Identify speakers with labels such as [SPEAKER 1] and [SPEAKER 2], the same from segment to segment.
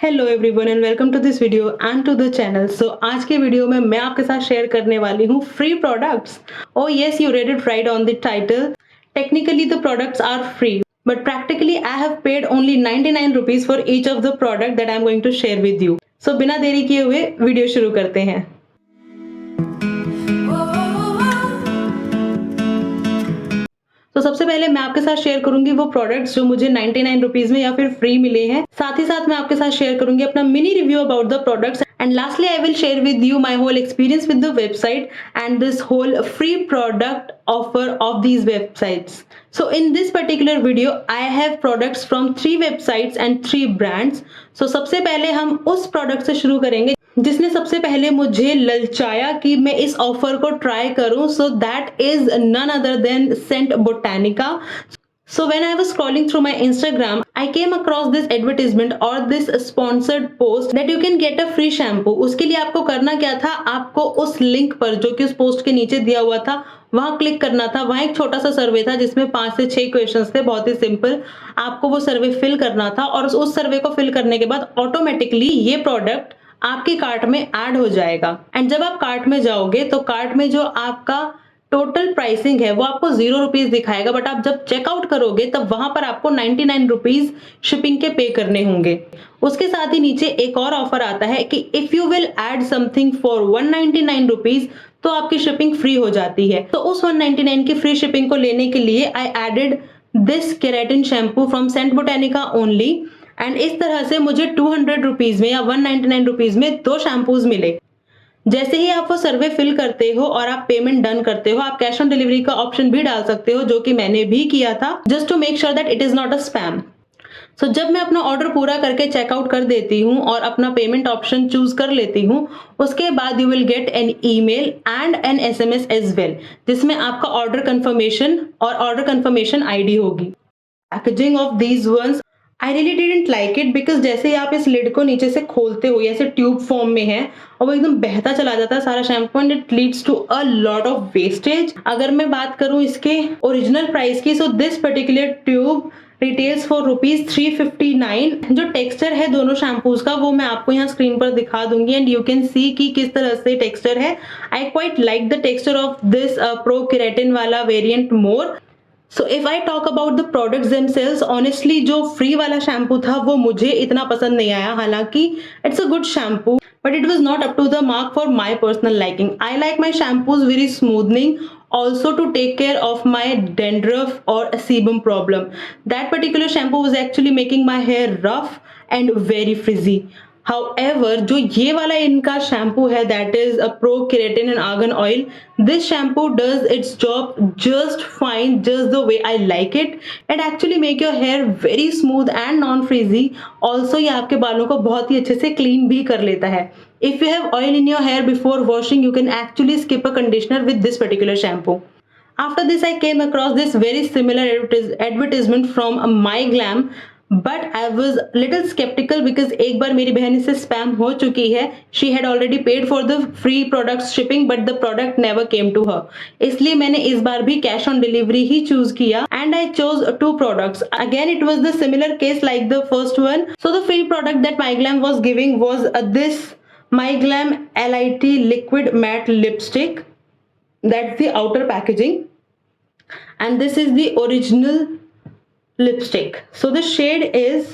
[SPEAKER 1] Hello everyone and welcome to this video and to the channel. So आज के video में मैं आपके साथ शेयर करने वाली हूँ free products. Oh yes, you read it right on the title. Technically the products are free but practically I have paid only 99 rupees for each of the product that I am going to share with you. So बिना देरी किए हुए video शुरू करते हैं। तो सबसे पहले मैं आपके साथ शेयर करूंगी वो प्रोडक्ट्स जो मुझे 99 रुपीज में या फिर फ्री मिले हैं। साथ ही साथ मैं आपके साथ शेयर करूंगी अपना mini review about the products and lastly I will share with you my whole experience with the website and this whole free product offer of these websites. So in this particular video I have products from 3 websites and 3 brands. So सबसे पहले हम उस product से शुरू करेंगे जिसने सबसे पहले मुझे ललचाया कि मैं इस ऑफर को ट्राई करूं। So that is none other than Saint Botanica. So when I was scrolling through my Instagram, I came across this advertisement or this sponsored post that you can get a free shampoo. उसके लिए आपको करना क्या था, आपको उस link पर जो कि उस पोस्ट के नीचे दिया हुआ था वहां क्लिक करना था। वहां एक छोटा सा सर्वे था जिसमें 5 से 6 क्वेश्चंस थे, बहुत ही सिंपल। आपको वो सर्वे फिल करना था और उस सर्वे को फिल करने के बाद ऑटोमेटिकली ये प्रोडक्ट आपके कार्ट में ऐड हो जाएगा। एंड जब आप कार्ट में जाओगे तो कार्ट में जो आपका टोटल प्राइसिंग है वो आपको 0 रुपीज दिखाएगा, बट आप जब चेकआउट करोगे तब वहां पर आपको 99 रुपीज शिपिंग के पे करने होंगे। उसके साथ ही नीचे एक और ऑफर आता है कि if you will add something for 199 rupees तो आपकी शिपिंग फ्री हो जाती है। तो उस 199 की फ्री शिपिंग को लेने के लिए I added this keratin shampoo from Saint Botanica only and इस तरह से मुझे 200 रुपीज में या 199 रुपीज में 2 शैम्पूज मिले। जैसे ही आप वो सर्वे फिल करते हो और आप पेमेंट डन करते हो, आप कैश ऑन डिलीवरी का ऑप्शन भी डाल सकते हो, जो कि मैंने भी किया था just to make sure that it is not a spam. So जब मैं अपना ऑर्डर पूरा करके चेकआउट कर देती हूँ और अपना पेमेंट ऑप्शन चूज कर लेती हूँ, उसके बाद you will get an email and an SMS as well, जिसमें आपका ऑर्डर कंफर्मेशन और ऑर्डर कंफर्मेशन आईडी होगी। Packaging of these once I really didn't like it because जैसे ही आप इस लिड को नीचे से खोलते हो, ऐसे ट्यूब फॉर्म में है और वो एकदम बहता चला जाता है सारा shampoo and it leads to a lot of wastage. अगर मैं बात करूं इसके ओरिजिनल प्राइस की, so this particular tube retails for ₹359। जो टेक्सचर है दोनों शैम्पूज का वो मैं आपको यहाँ स्क्रीन पर दिखा दूंगी एंड यू कैन सी कि किस तरह से टेक्सचर है। I quite like the texture of this pro keratin वाला variant more. So if I talk about the products themselves, honestly जो फ्री वाला शैम्पू था वो मुझे इतना पसंद नहीं आया। हालांकि it's a good shampoo but it was not up to the mark for my personal liking. I like my shampoos very smoothening, also to take care of my dandruff or sebum problem. That particular shampoo was actually making my hair rough and very frizzy. However, जो ये वाला इनका shampoo है that is a pro keratin and argan oil, this shampoo does its job just fine, just the way I like it. It actually make your hair very smooth and non-frizzy. Also ये आपके बालों को बहुत ही अच्छे से clean भी कर लेता है। If you have oil in your hair before washing, you can actually skip a conditioner with this particular shampoo. After this, I came across this very similar advertisement from MyGlam. But I was little sceptical because एक बार मेरी बहन इससे spam हो चुकी है। She had already paid for the free product shipping but the product never came to her. इसलिए मैंने इस बार भी कैश ऑन डिलीवरी ही चूज किया and I chose 2 products. Again it was the similar case like the first one. So the free product that MyGlam was giving was this MyGlam LIT liquid matte lipstick. That's the outer packaging and this is the original lipstick. So the shade is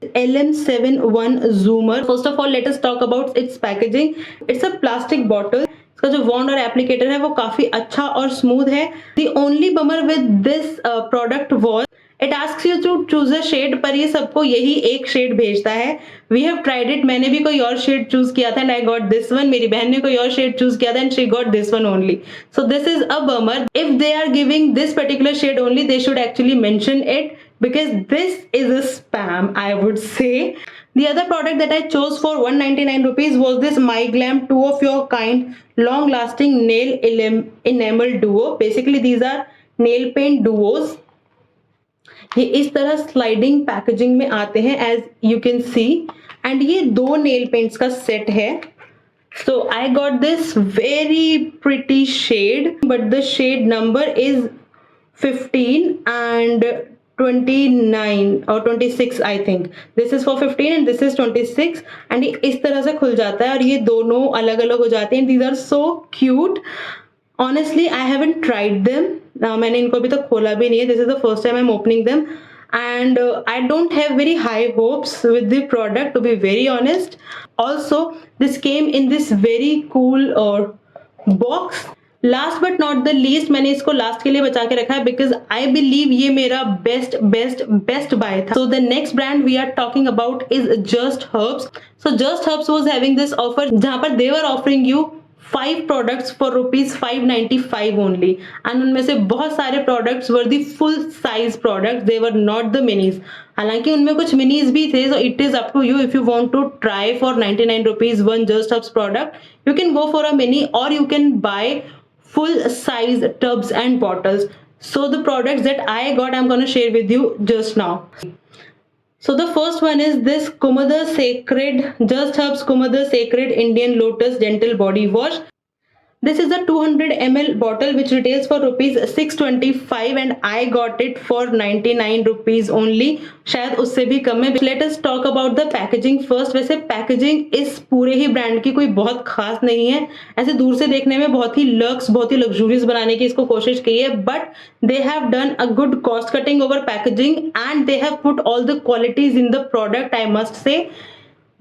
[SPEAKER 1] LM71 Zoomer. First of all, let us talk about its packaging. It's a plastic bottle. इसका जो वॉन्ड और applicator है वो काफी अच्छा और smooth है। The only bummer with this product was it asks you to choose a shade, पर ये सबको यही एक शेड भेजता है। वी हैव ट्राइड इट, मैंने भी कोई और शेड चूज किया था and I got this one. मेरी बहन ने कोई और शेड चूज किया था and she got this one only. So this is a bummer. If they are giving this particular shade only, they should actually mention it because this is a spam, I would say. The other product that I chose for 199 rupees was this MyGlam 2 of your kind long lasting nail enamel duo. Basically these are nail paint duos. ये इस तरह sliding packaging में आते हैं as you can see and ये 2 nail paints का set है। So I got this very pretty shade but the shade number is 15 and 29 और 26 I think, this is for 15 and this is 26, and ये इस तरह से खुल जाता है और ये दोनों अलग अलग हो जाते हैं. These are so cute. Honestly I haven't tried them, मैंने इनको अभी तक खोला भी नहीं है. This is the first time I am opening them and I don't have very high hopes with the product, to be very honest. Also, this came in this very cool box. Last but not the least, मैंने इसको last के लिए बचा के रखा है because I believe ये मेरा बेस्ट बेस्ट बेस्ट बाय था. So the next brand we are talking about is Just Herbs. So Just Herbs was having this offer जहां पर they were offering you 5 products for rupees 595 only, and उनमें से बहुत सारे products were the full size products, they were not the minis. हालांकि उनमें कुछ minis भी थे. So it is up to you if you want to try for 99 rupees one Just Herbs product, you can go for a mini or you can buy full size tubs and bottles. So the products that I got, I'm going to share with you just now. So the first one is this Kumada Sacred, Just Herbs Kumada Sacred Indian Lotus Dental Body Wash. This is a 200 ml bottle which retails for rupees 625 and I got it for 99 rupees only. शायद उससे भी कम है. Let us talk about the packaging first. वैसे packaging इस पूरे ही brand की कोई बहुत खास नहीं है. ऐसे दूर से देखने में बहुत ही लक्स, बहुत ही लग्जूरियस बनाने की इसको कोशिश की है, but they have done a good cost cutting over packaging and they have put all the qualities in the product. I must say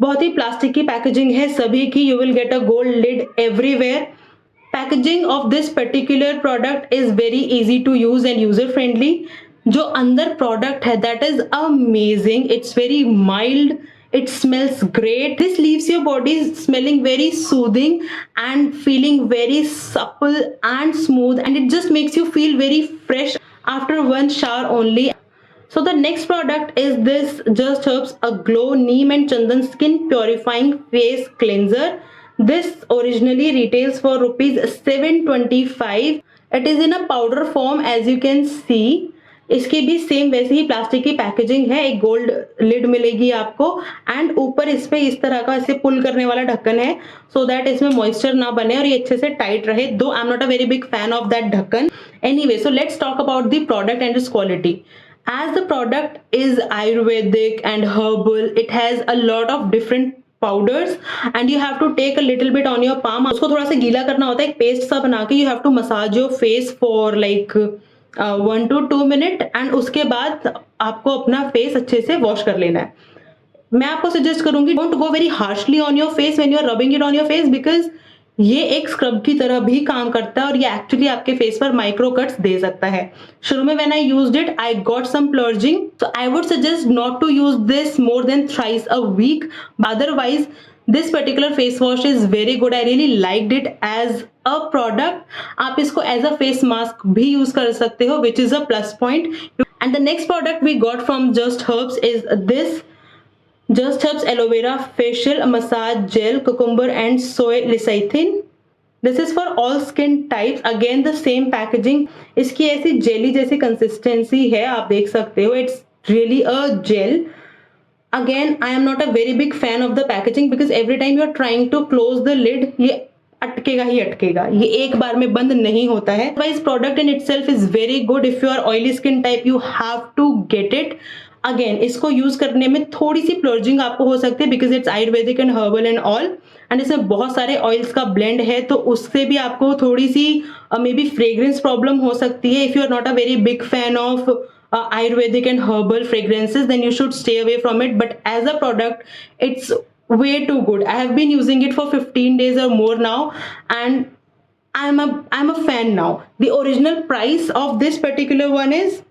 [SPEAKER 1] बहुत ही प्लास्टिक की पैकेजिंग है सभी की. You will get a gold lid everywhere. Packaging of this particular product is very easy to use and user friendly. जो अंदर product है that is amazing. It's very mild, it smells great. This leaves your body smelling very soothing and feeling very supple and smooth, and it just makes you feel very fresh after one shower only. So the next product is this Just Herbs A Glow Neem and Chandan Skin Purifying Face Cleanser. This originally retails for rupees 725. It is in a powder form as you can see. इसकी भी same वैसे ही plastic की packaging है. एक gold lid मिलेगी आपको and ऊपर इस पे इस तरह का ऐसे पुल करने वाला ढक्कन है सो दैट इसमें मॉइस्चर ना बने और ये अच्छे से टाइट रहे. Though I am not a very big fan of that ढक्कन. Anyway, so let's talk about the product and its quality. As the product is Ayurvedic and herbal, it has a lot of different powders and you have to take a little bit on your palm. उसको थोड़ा सा गीला करना होता है एक paste सा बना के. You have to massage your face for like 1 to 2 minutes and उसके बाद आपको अपना फेस अच्छे से वॉश कर लेना है. मैं आपको सजेस्ट करूंगी don't go very harshly on your face when you are rubbing it on your face because ये एक स्क्रब की तरह भी काम करता है और ये एक्चुअली आपके फेस पर माइक्रो कट्स दे सकता है. शुरू में when I used it I got some purging, so I would suggest not to use this more than thrice a week. Otherwise this particular face wash is very good. I really liked it as a product. आप इसको as a face mask भी use कर सकते हो which is a plus point. And the next product we got from Just Herbs is this Just Herbs Aloe Vera Facial Massage Gel Cucumber and Soy Lecithin. This is for all skin types. Again the same packaging. इसकी ऐसी jelly जैसी consistency है, आप देख सकते हो. It's really a gel. Again, I am not a very big fan of the packaging because every time you are trying to close the lid, ये अटकेगा ही अटकेगा. ये एक बार में बंद नहीं होता है. Otherwise, product in itself is very good. If you are oily skin type, you have to get it. Again इसको use करने में थोड़ी सी प्लर्जिंग आपको हो सकती है because it's Ayurvedic and herbal and all and इसमें बहुत सारे ऑयल्स का ब्लेंड है तो उससे भी आपको थोड़ी सी मे बी फ्रेग्रेंस प्रॉब्लम हो सकती है. If you are not a very big fan of ayurvedic and herbal fragrances then you should stay away from it, but as a product it's way too good. I have been using it for 15 days or more now and I'm a fan now. The original price of this particular one is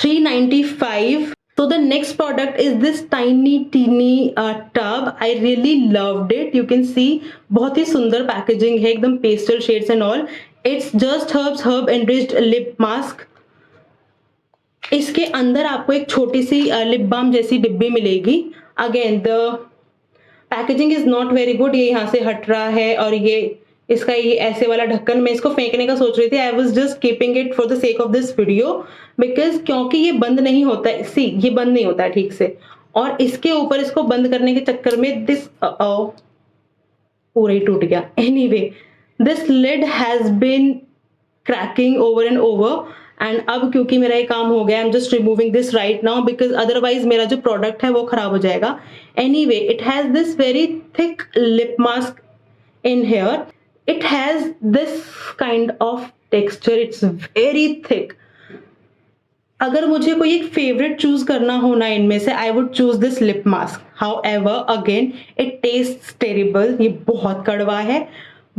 [SPEAKER 1] 395. So the next product is this tiny teeny tub. I really loved it. You can see बहुत ही सुंदर packaging है, एकदम pastel shades and all. It's just herbs herb enriched lip mask. इसके अंदर आपको एक छोटी सी lip balm जैसी डिब्बी मिलेगी. Again the packaging is not very good. ये यहाँ से हट रहा है और ये इसका ये ऐसे वाला ढक्कन, मैं इसको फेंकने का सोच रही थी. I was just keeping it for the sake of this video because क्योंकि ये बंद नहीं होता है. सी ये बंद नहीं होता है ठीक से और इसके ऊपर इसको बंद करने के चक्कर में दिस पूरा ही टूट गया. Anyway, this lid has been cracking over and over and अब क्योंकि मेरा ये काम हो गया, I am just removing this right now because otherwise मेरा जो प्रोडक्ट है वो खराब हो जाएगा. Anyway, it has this very thick lip mask in here. It has this kind of texture. It's very thick. अगर मुझे कोई एक फेवरेट चूज करना हो ना इनमें से, आई would choose this lip mask. However again it tests terrible. ये बहुत कड़वा है,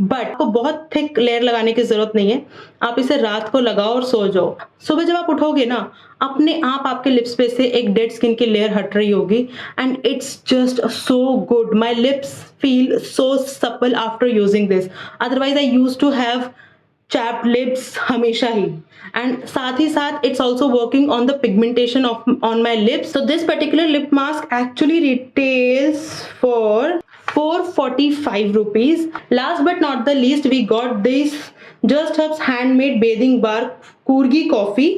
[SPEAKER 1] बट आपको बहुत थिक लेयर लगाने की जरूरत नहीं है. आप इसे रात को लगाओ और सो जाओ. सुबह जब आप उठोगे ना, अपने आप आपके लिप्स पे से एक डेड स्किन की लेयर हट रही होगी and it's just so good. My lips feel so supple after using this. Otherwise I use to have chapped lips हमेशा ही. एंड साथ ही साथ it's also working on the pigmentation on my lips. So this particular lip mask actually retails for 445 rupees. Last but not the least, we got this Just Herbs handmade bathing bar Kurgi coffee.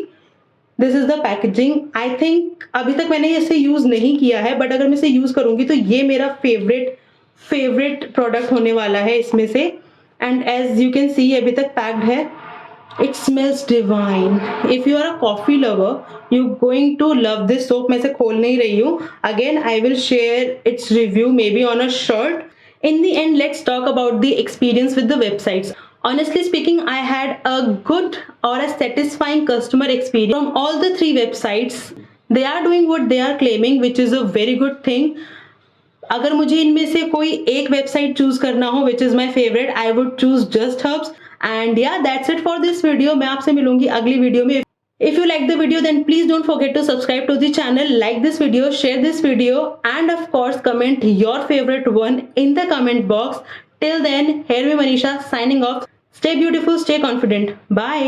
[SPEAKER 1] This is the packaging. I think अभी तक मैंने इसे use नहीं किया है, but अगर मैं इसे यूज करूंगी तो ये मेरा फेवरेट प्रोडक्ट होने वाला है इसमें से. And as you can see अभी तक पैक्ड है. It smells divine. If you are a coffee lover, you're going to love this soap. मैं इसे खोल नहीं रही हूँ. Again, I will share its review maybe on a shirt. In the end, let's talk about the experience with the websites. Honestly speaking, I had a good or a satisfying customer experience from all the 3 websites. They are doing what they are claiming, which is a very good thing. अगर मुझे इनमें से कोई एक website choose करना हो which is my favourite, I would choose Just Herbs. And yeah that's it for this video. मैं आपसे मिलूंगी अगली वीडियो में. If you like the video, then please don't forget to subscribe to the channel, like this video, share this video, and of course comment your favorite one in the comment box. Till then, here me Manisha signing off. Stay beautiful, stay confident. Bye.